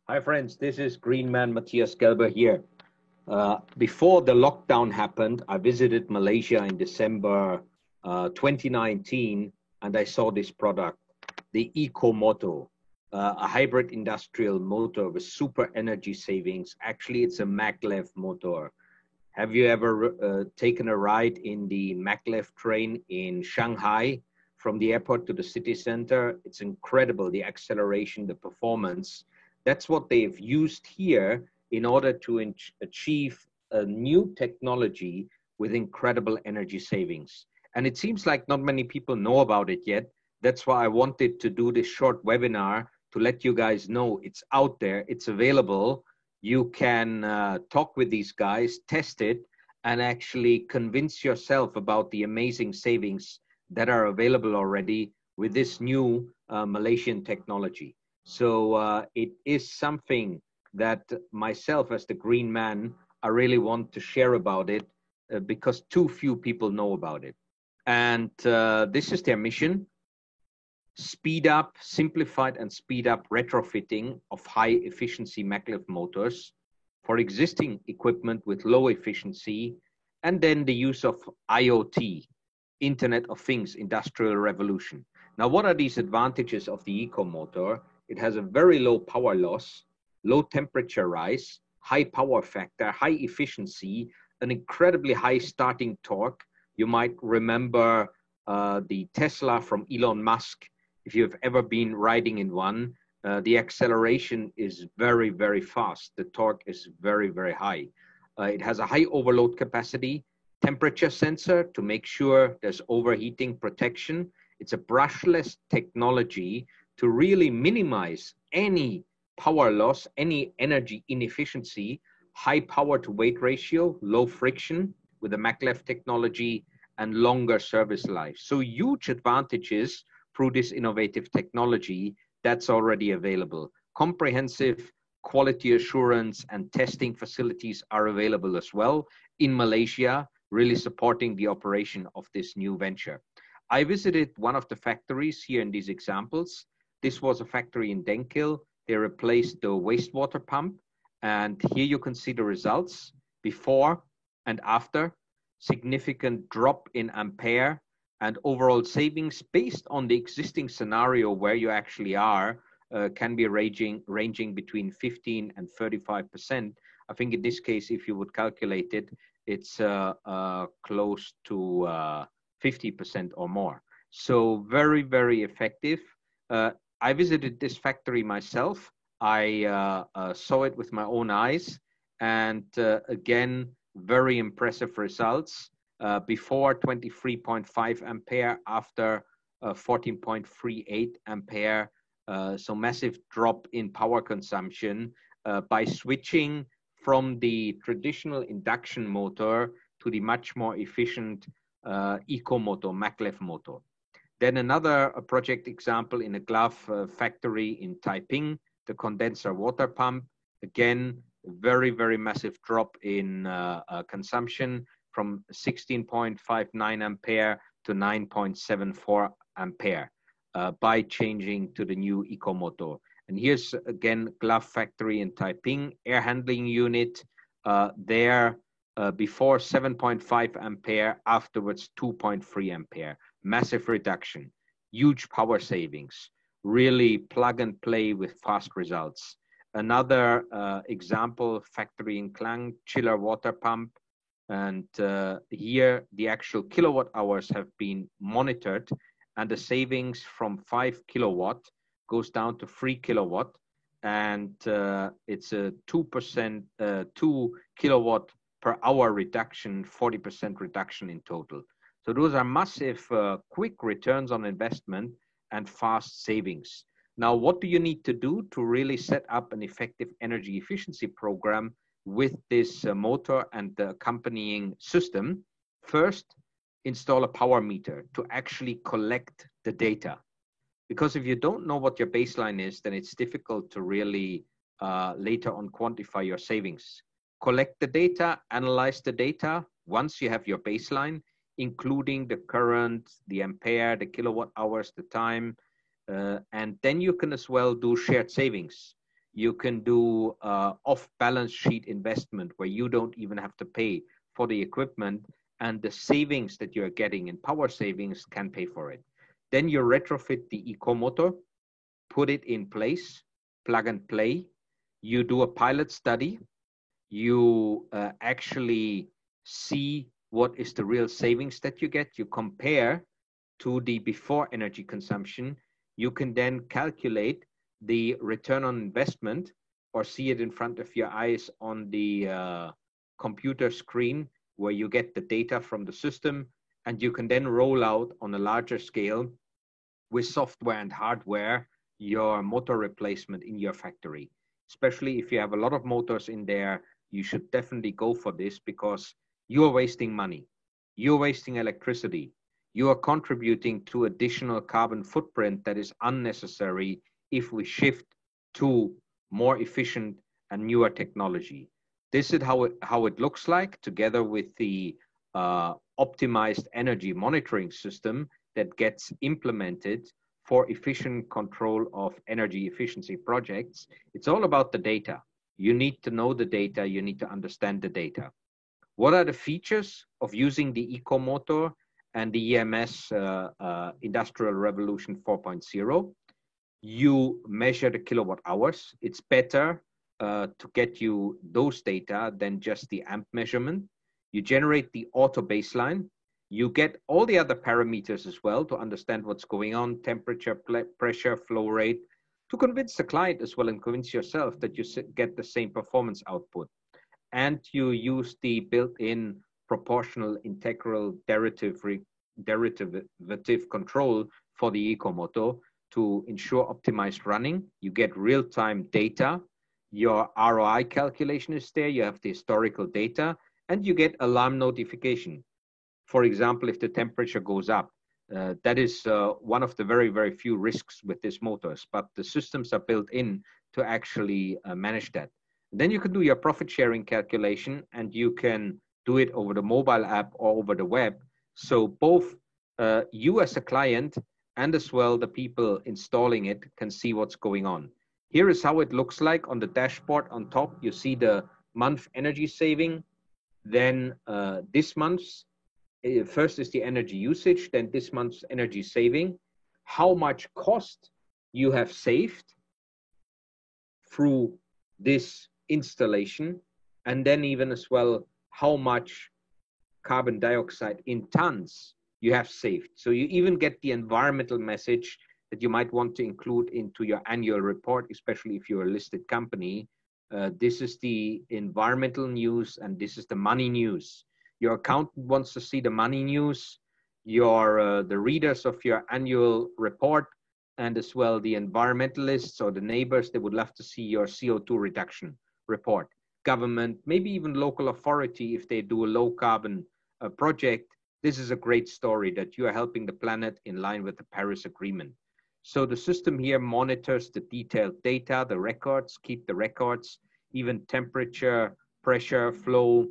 Hi friends, this is Greenman Matthias Gelber here. Before the lockdown happened, I visited Malaysia in December 2019 and I saw this product, the EcoMoto, a hybrid industrial motor with super energy savings. Actually, it's a maglev motor. Have you ever taken a ride in the maglev train in Shanghai from the airport to the city center? It's incredible, the acceleration, the performance. That's what they've used here in order to achieve a new technology with incredible energy savings. And it seems like not many people know about it yet. That's why I wanted to do this short webinar to let you guys know it's out there, it's available. You can talk with these guys, test it, and actually convince yourself about the amazing savings that are available already with this new Malaysian technology. So it is something that myself as the green man, I really want to share about it because too few people know about it. And this is their mission: speed up, simplified and speed up retrofitting of high efficiency maglev motors for existing equipment with low efficiency, and then the use of IoT, Internet of Things, Industrial Revolution. Now, what are these advantages of the EcoMotor? It has a very low power loss, low temperature rise, high power factor, high efficiency, an incredibly high starting torque. You might remember the Tesla from Elon Musk. If you've ever been riding in one, the acceleration is very, very fast. The torque is very, very high. It has a high overload capacity, temperature sensor to make sure there's overheating protection. It's a brushless technology to really minimize any power loss, any energy inefficiency, high power to weight ratio, low friction with the maglev technology, and longer service life. So huge advantages through this innovative technology that's already available. Comprehensive quality assurance and testing facilities are available as well in Malaysia, really supporting the operation of this new venture. I visited one of the factories here in these examples. This was a factory in Dengkil. They replaced the wastewater pump. And here you can see the results before and after. Significant drop in ampere and overall savings based on the existing scenario where you actually are can be ranging between 15 and 35%. I think in this case, if you would calculate it, it's close to 50% or more. So very, very effective. I visited this factory myself. I saw it with my own eyes, and again, very impressive results. Before 23.5 ampere, after 14.38 ampere. So massive drop in power consumption by switching from the traditional induction motor to the much more efficient EcoMoto, maglev motor. Then another project example in a glove factory in Taiping, the condenser water pump. Again, very, very massive drop in consumption from 16.59 ampere to 9.74 ampere by changing to the new EcoMoto. And here's again, glove factory in Taiping, air handling unit there before 7.5 ampere, afterwards 2.3 ampere. Massive reduction, huge power savings, really plug and play with fast results. Another example, factory in Klang, chiller water pump. And here the actual kilowatt hours have been monitored, and the savings from 5 kilowatt goes down to 3 kilowatt. And it's a 2 kilowatt per hour reduction, 40% reduction in total. So those are massive, quick returns on investment and fast savings. Now, what do you need to do to really set up an effective energy efficiency program with this motor and the accompanying system? First, install a power meter to actually collect the data. Because if you don't know what your baseline is, then it's difficult to really later on quantify your savings. Collect the data, analyze the data. Once you have your baseline, including the current, the ampere, the kilowatt hours, the time, and then you can as well do shared savings. You can do off balance sheet investment where you don't even have to pay for the equipment, and the savings that you're getting in power savings can pay for it. Then you retrofit the eco-motor, put it in place, plug and play. You do a pilot study. You actually see what is the real savings that you get. You compare to the before energy consumption. You can then calculate the return on investment or see it in front of your eyes on the computer screen where you get the data from the system, and you can then roll out on a larger scale with software and hardware your motor replacement in your factory. Especially if you have a lot of motors in there, you should definitely go for this, because you are wasting money, you're wasting electricity, you are contributing to additional carbon footprint that is unnecessary if we shift to more efficient and newer technology. This is how it looks like, together with the optimized energy monitoring system that gets implemented for efficient control of energy efficiency projects. It's all about the data. You need to know the data, you need to understand the data. What are the features of using the eco-motor and the EMS Industrial Revolution 4.0? You measure the kilowatt hours. It's better to get you those data than just the amp measurement. You generate the auto baseline. You get all the other parameters as well to understand what's going on, temperature, pressure, flow rate, to convince the client as well and convince yourself that you get the same performance output. And you use the built-in proportional integral derivative control for the eco-motor to ensure optimized running. You get real-time data. Your ROI calculation is there. You have the historical data, and you get alarm notification. For example, if the temperature goes up, that is one of the very, very few risks with these motors, but the systems are built in to actually manage that. And then you can do your profit sharing calculation, and you can do it over the mobile app or over the web. So both you as a client and as well the people installing it can see what's going on. Here is how it looks like on the dashboard. On top, you see the month energy saving, then this month's first is the energy usage, then this month's energy saving, how much cost you have saved through this installation, and then even as well how much carbon dioxide in tons you have saved. So you even get the environmental message that you might want to include into your annual report, especially if you're a listed company. This is the environmental news, and this is the money news. Your accountant wants to see the money news, the readers of your annual report, and as well the environmentalists or the neighbors, they would love to see your CO2 reduction report. Government, maybe even local authority, if they do a low carbon project, this is a great story that you are helping the planet in line with the Paris Agreement. So the system here monitors the detailed data, the records, keep the records, even temperature, pressure, flow,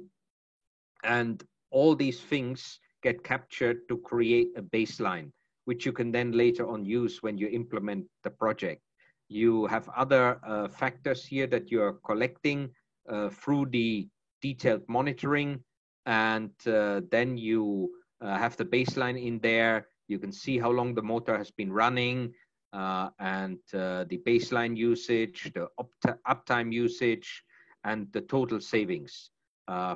and all these things get captured to create a baseline, which you can then later on use when you implement the project. You have other factors here that you're collecting through the detailed monitoring, and then you have the baseline in there. You can see how long the motor has been running, and the baseline usage, the uptime usage, and the total savings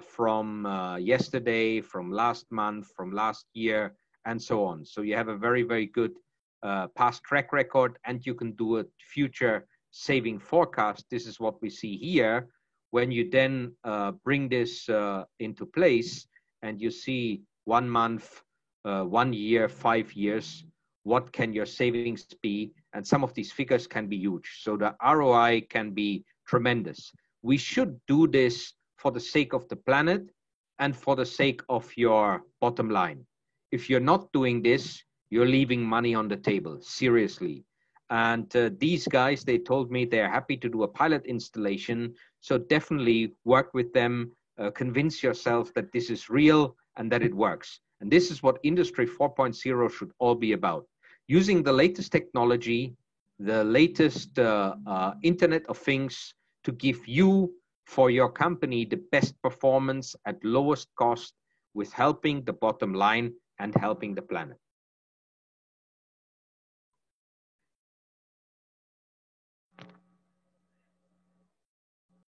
from yesterday, from last month, from last year, and so on. So you have a very, very good past track record, and you can do a future saving forecast. This is what we see here. When you then bring this into place and you see 1 month, 1 year, 5 years, what can your savings be? And some of these figures can be huge. So the ROI can be tremendous. We should do this for the sake of the planet and for the sake of your bottom line. If you're not doing this, you're leaving money on the table, seriously. And these guys, they told me they're happy to do a pilot installation. So definitely work with them, convince yourself that this is real and that it works. And this is what Industry 4.0 should all be about. Using the latest technology the latest Internet of Things to give you, for your company, the best performance at lowest cost with helping the bottom line and helping the planet.